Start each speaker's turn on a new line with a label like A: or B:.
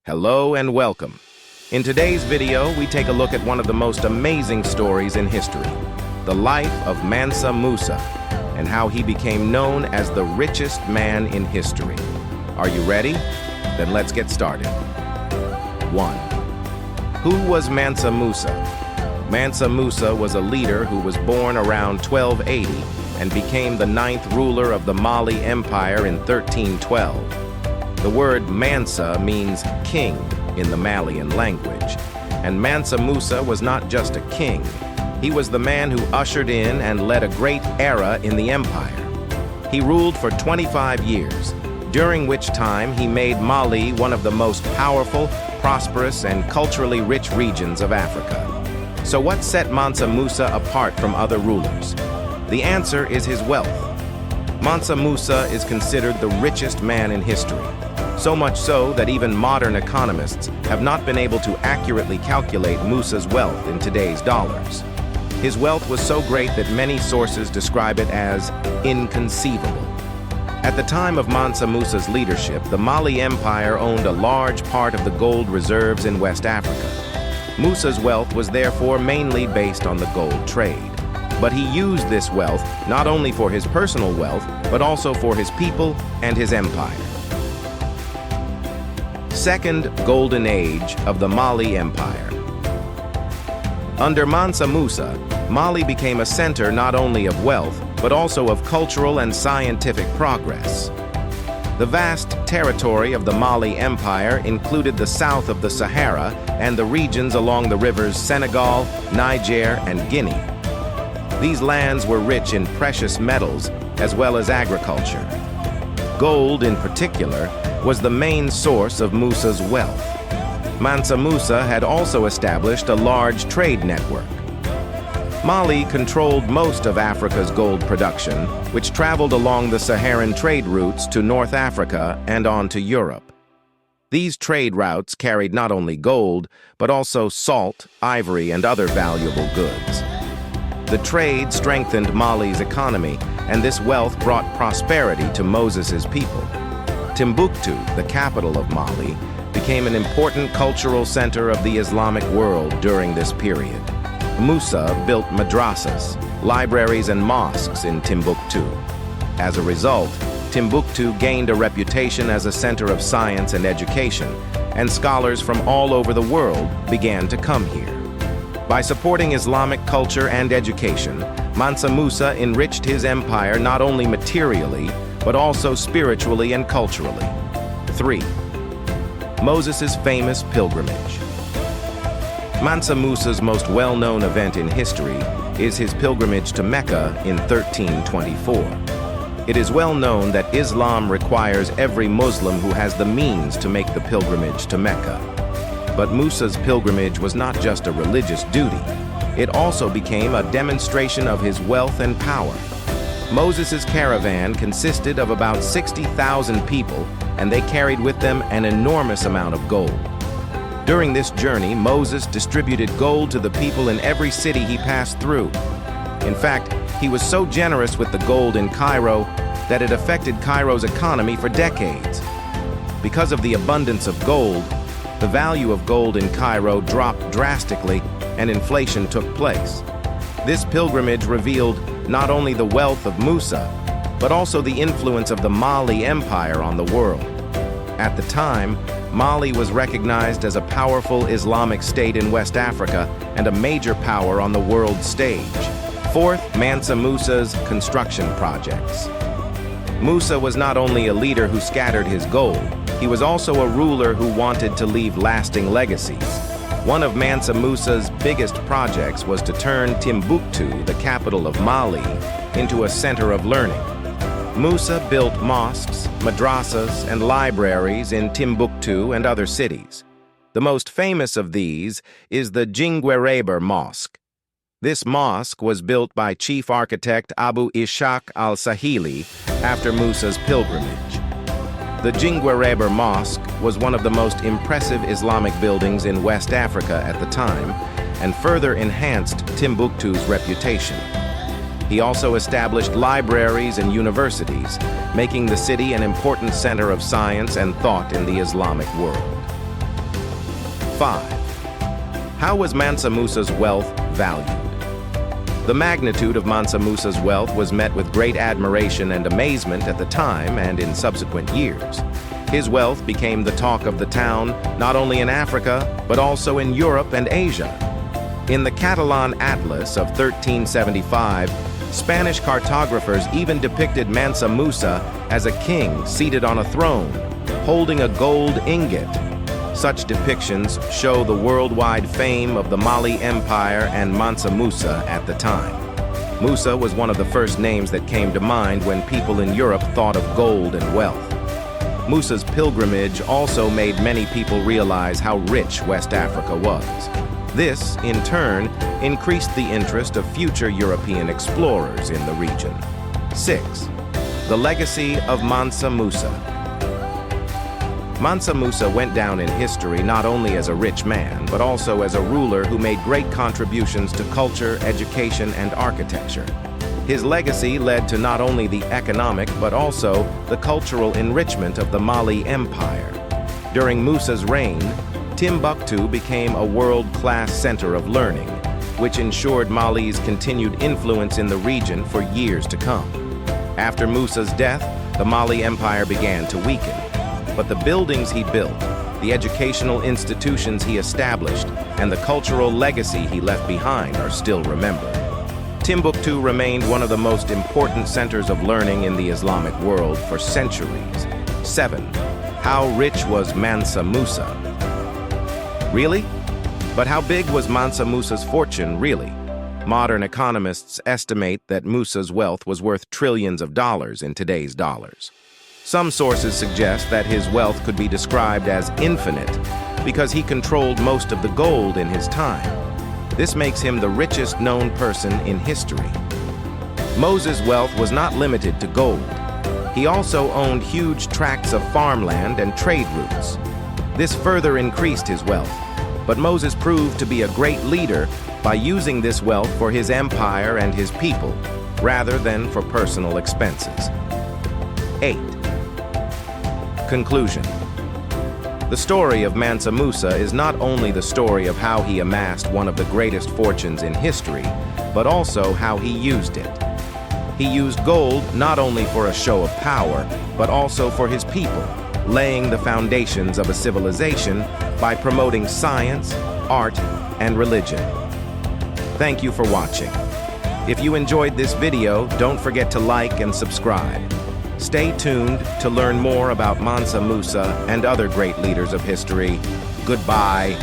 A: Hello and welcome. In today's video, we take a look at one of the most amazing stories in history, the life of Mansa Musa, and how he became known as the richest man in history. Are you ready? Then let's get started. 1. Who was Mansa Musa? Mansa Musa was a leader who was born around 1280 and became the 9th ruler of the Mali Empire in 1312. The word Mansa means king in the Malian language, and Mansa Musa was not just a king. He was the man who ushered in and led a great era in the empire. He ruled for 25 years, during which time he made Mali one of the most powerful, prosperous, and culturally rich regions of Africa. So what set Mansa Musa apart from other rulers? The answer is his wealth. Mansa Musa is considered the richest man in history. So much so that even modern economists have not been able to accurately calculate Musa's wealth in today's dollars. His wealth was so great that many sources describe it as inconceivable. At the time of Mansa Musa's leadership, the Mali Empire owned a large part of the gold reserves in West Africa. Musa's wealth was therefore mainly based on the gold trade. But he used this wealth not only for his personal wealth, but also for his people and his empire. Second Golden Age of the Mali Empire. Under Mansa Musa, Mali became a center not only of wealth, but also of cultural and scientific progress. The vast territory of the Mali Empire included the south of the Sahara and the regions along the rivers Senegal, Niger, and Guinea. These lands were rich in precious metals as well as agriculture. Gold, in particular, was the main source of Musa's wealth. Mansa Musa had also established a large trade network. Mali controlled most of Africa's gold production, which traveled along the Saharan trade routes to North Africa and on to Europe. These trade routes carried not only gold, but also salt, ivory, and other valuable goods. The trade strengthened Mali's economy, and this wealth brought prosperity to Moses's people. Timbuktu, the capital of Mali, became an important cultural center of the Islamic world during this period. Musa built madrasas, libraries, and mosques in Timbuktu. As a result, Timbuktu gained a reputation as a center of science and education, and scholars from all over the world began to come here. By supporting Islamic culture and education, Mansa Musa enriched his empire not only materially, but also spiritually and culturally. 3. Moses's famous pilgrimage. Mansa Musa's most well-known event in history is his pilgrimage to Mecca in 1324. It is well known that Islam requires every Muslim who has the means to make the pilgrimage to Mecca. But Musa's pilgrimage was not just a religious duty. It also became a demonstration of his wealth and power. Moses's caravan consisted of about 60,000 people, and they carried with them an enormous amount of gold. During this journey, Moses distributed gold to the people in every city he passed through. In fact, he was so generous with the gold in Cairo that it affected Cairo's economy for decades. Because of the abundance of gold, the value of gold in Cairo dropped drastically, and inflation took place. This pilgrimage revealed not only the wealth of Musa, but also the influence of the Mali Empire on the world. At the time, Mali was recognized as a powerful Islamic state in West Africa and a major power on the world stage. 4th, Mansa Musa's construction projects. Musa was not only a leader who scattered his gold, he was also a ruler who wanted to leave lasting legacies. One of Mansa Musa's biggest projects was to turn Timbuktu, the capital of Mali, into a center of learning. Musa built mosques, madrasas, and libraries in Timbuktu and other cities. The most famous of these is the Jinguereber Mosque. This mosque was built by chief architect Abu Ishaq al-Sahili after Musa's pilgrimage. The Jinguereber Mosque was one of the most impressive Islamic buildings in West Africa at the time and further enhanced Timbuktu's reputation. He also established libraries and universities, making the city an important center of science and thought in the Islamic world. 5. How was Mansa Musa's wealth valued? The magnitude of Mansa Musa's wealth was met with great admiration and amazement at the time and in subsequent years. His wealth became the talk of the town, not only in Africa, but also in Europe and Asia. In the Catalan Atlas of 1375, Spanish cartographers even depicted Mansa Musa as a king seated on a throne, holding a gold ingot. Such depictions show the worldwide fame of the Mali Empire and Mansa Musa at the time. Musa was one of the first names that came to mind when people in Europe thought of gold and wealth. Musa's pilgrimage also made many people realize how rich West Africa was. This, in turn, increased the interest of future European explorers in the region. 6. The legacy of Mansa Musa. Mansa Musa went down in history not only as a rich man, but also as a ruler who made great contributions to culture, education, and architecture. His legacy led to not only the economic, but also the cultural enrichment of the Mali Empire. During Musa's reign, Timbuktu became a world-class center of learning, which ensured Mali's continued influence in the region for years to come. After Musa's death, the Mali Empire began to weaken. But the buildings he built, the educational institutions he established, and the cultural legacy he left behind are still remembered. Timbuktu remained one of the most important centers of learning in the Islamic world for centuries. 7. How rich was Mansa Musa? Really? But how big was Mansa Musa's fortune really? Modern economists estimate that Musa's wealth was worth trillions of dollars in today's dollars. Some sources suggest that his wealth could be described as infinite because he controlled most of the gold in his time. This makes him the richest known person in history. Musa's wealth was not limited to gold. He also owned huge tracts of farmland and trade routes. This further increased his wealth, but Moses proved to be a great leader by using this wealth for his empire and his people, rather than for personal expenses. 8. Conclusion. The story of Mansa Musa is not only the story of how he amassed one of the greatest fortunes in history, but also how he used it. He used gold not only for a show of power, but also for his people, laying the foundations of a civilization by promoting science, art, and religion. Thank you for watching. If you enjoyed this video, don't forget to like and subscribe. Stay tuned to learn more about Mansa Musa and other great leaders of history. Goodbye.